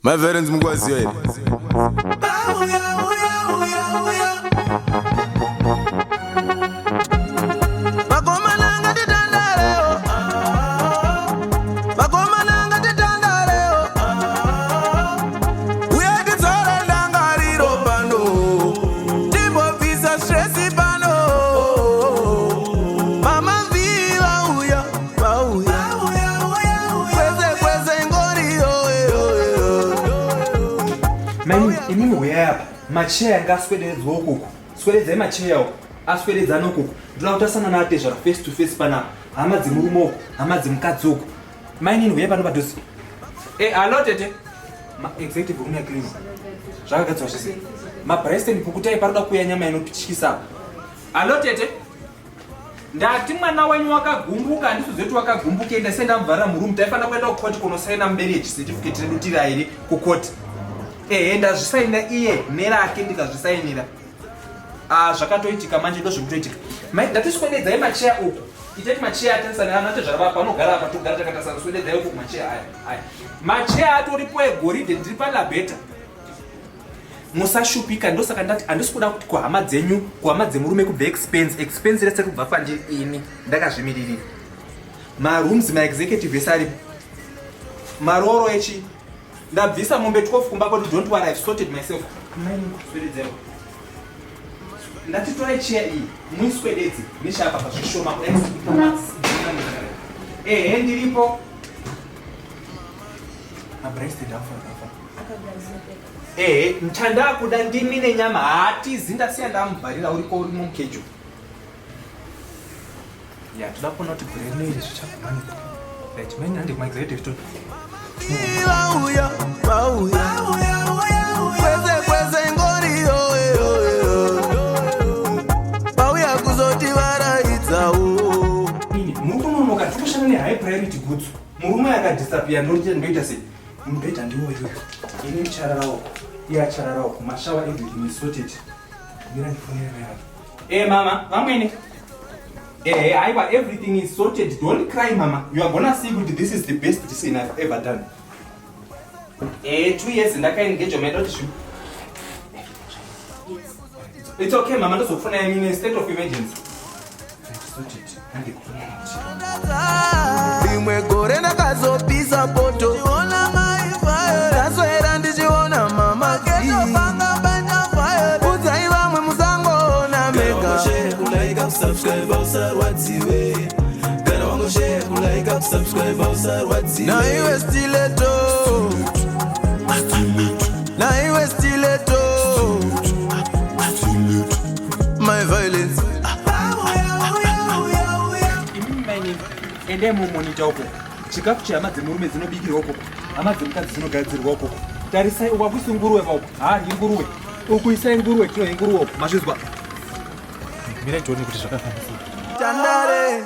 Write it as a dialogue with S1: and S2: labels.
S1: My parents mukwaziyo here.
S2: Imi uyapa machaya ngaswededzwa ukuku swededzai machaya aswededzana ukuku ndinoda kutasana naatezvara face to face pana hama dzemurume uku hama dzemukadzi uku mainini uyapa nopadhuzi alo tete executive room yaclini zvakagadzwa zvese mabristen pukutai paroda kuuya nyama inopityisa alo tete ndati mwana wenyu wakagumbuka handizozoti wakagumbuka enda sendamubvarira murumu taifanira kuenda kukoti kunosaina mubereki certificate redu tiri airi kukoti ndazvisainira iye nerake ndikazvisainira zvakatoitika manje ndozvekutoitika ndatiswededzai macheya uku itati macheya atarisana nato zvakava panogara apa togara takatasana swededzai uku macheya aya macheya atoripo egoridhe ndiri palabheta musashupika ndosaka ndati handisi kuda kuti kuhama dzenyu kuhama dzemurume kubva expense rese kubva pandiri ini ndakazvimiririra marooms maexecutive ese aripo maroro echi ndabvisa mombe 12 kumba kwedu don't worry I've sorted myself swededzai ndatitorai cheya iyi muiswededze neshapa pazvishoma ndiripo mabrasted nchandakuda ndimi nenyama hatizi ndasiya ndamubvarira uriko urimo mukejo toda kuona kuti breneri zvichakumanika right maini handi kumaexecutive to
S1: Kweze ngoriyo bauya kuzotivaraidzawo
S2: murunonoka tikushana nehigh priority goods murume akadisappear ndoita sei mubhedha ndiwoyo ini mchararawo iye achararawo kumashawa everything is sorted mira ndifonera yake mama vamwene aiwa everything is sorted don't cry mama you are gonna see that this is the best decision I've ever done 2 years ndakaengage medot it's okay mama ndozofuna in a state of emergency sorted
S1: rimwe gore ndakazopisa poto ndiona maifa ndaswera ndichiona mama udzai vamwe musangoona mega naiwe stileto my violence
S2: ende mumonita uko chikafu chehama dzemurume dzinobikirwa ukoko hama dzemukadzi dzinogadzirwa ukoko tarisai ukakuisa nguruwe pauko inguruwe ukuisai nguruwe kilo yenguruwe uko mazvizwa mirai tione kuti zvakafambisika
S1: tandare